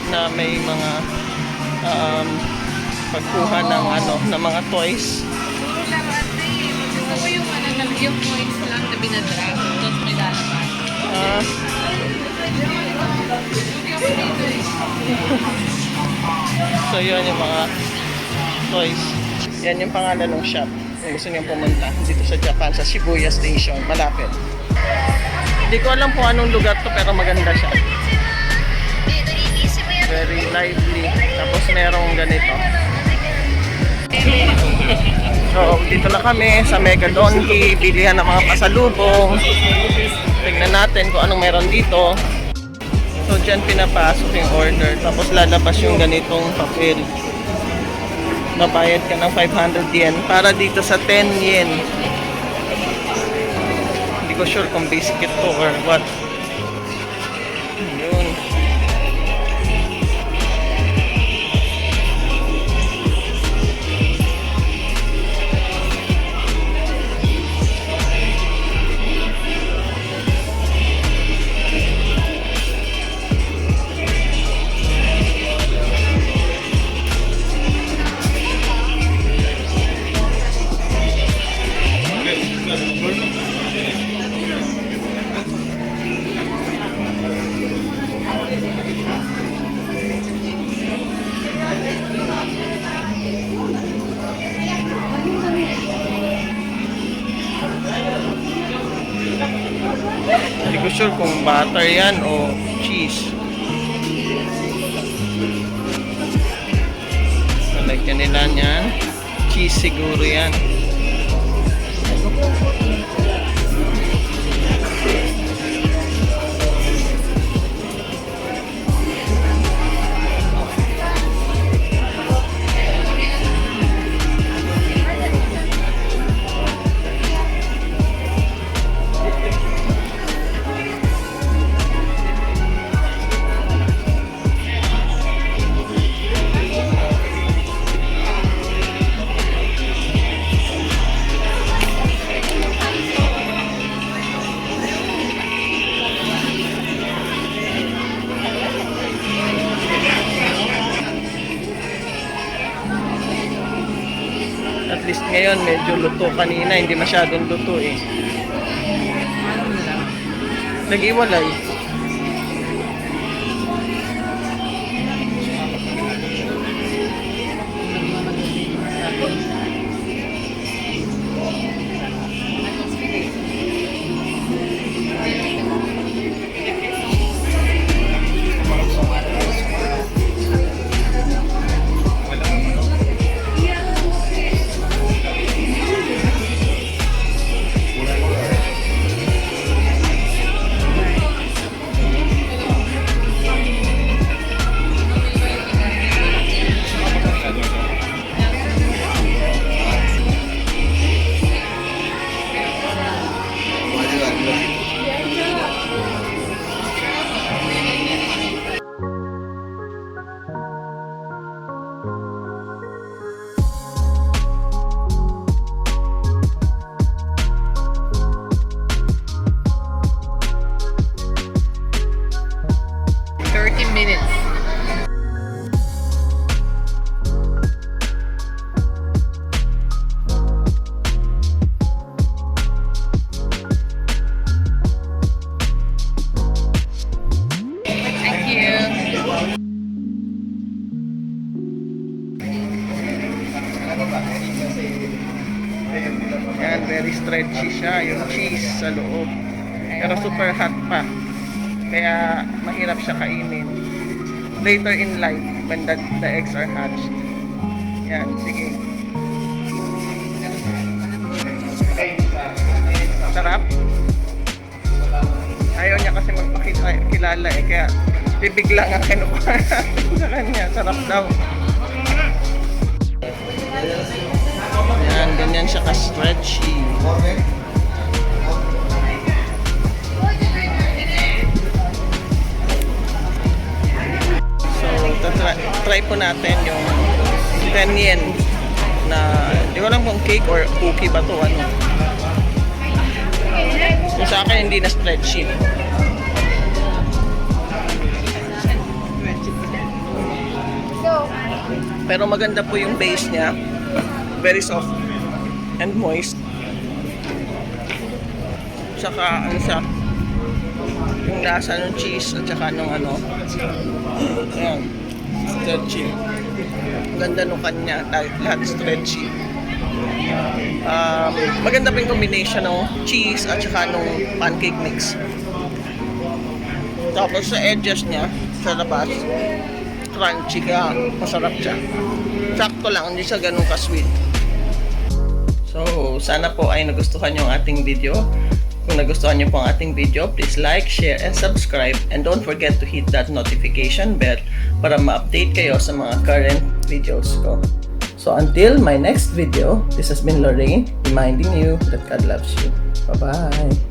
na may mga pagkuha ng ng mga toys. Puro lang ate. Gusto ko yung yung coins lang na binadrag. Tapos may lalabas. So yun yung mga toys. Yan yung pangalan ng shop. Kung gusto niyong pumunta dito sa Japan, sa Shibuya Station, malapit. Hindi ko alam kung anong lugar to pero maganda siya. Very lively. Tapos merong ganito. So dito na kami sa Mega Donki, bilihan ng mga pasalubong. Tignan natin kung anong meron dito. So dyan pinapasok yung order. Tapos lalabas yung ganitong papel. Babayad ka ng 500 yen para dito sa 10 yen. Hindi ko sure kung biscuit to or what. Yun. Hindi ko sure kung butter yan o cheese. Nalagyan nila niyan. Cheese siguro yan. At least ngayon medyo luto. Kanina hindi masyadong luto eh. Nag-iwalay. Yan, very stretchy siya, yung cheese sa loob. Pero super hot pa. Kaya mahirap siya kainin. Later in life, when the eggs are hatched. Yan, sige. Sarap. Ayaw niya kasi magpakilala eh. Kaya bibigla nga kinukuha natin sa kanya. Sarap daw. Yan, ganyan siya ka-stretchy. So, try po natin yung 10 yen na, di ko alam kung cake or cookie ba to, ano. So, sa akin, hindi na stretchy. Pero maganda po yung base niya. Very soft and moist. Tsaka ano siya, yung lasa ng cheese at saka nung ano, ayan, stretchy. Ganda nung kanya, lahat stretchy. Maganda pa yung combination ng cheese at saka nung pancake mix. Tapos sa edges niya, sa labas, crunchy kaya masarap siya. Sakto lang, hindi siya ganun ka-sweet. So, sana po ay nagustuhan yung ating video. Kung nagustuhan niyo po ang ating video, please like, share, and subscribe. And don't forget to hit that notification bell para ma-update kayo sa mga current videos ko. So until my next video, this has been Lorraine reminding you that God loves you. Bye-bye!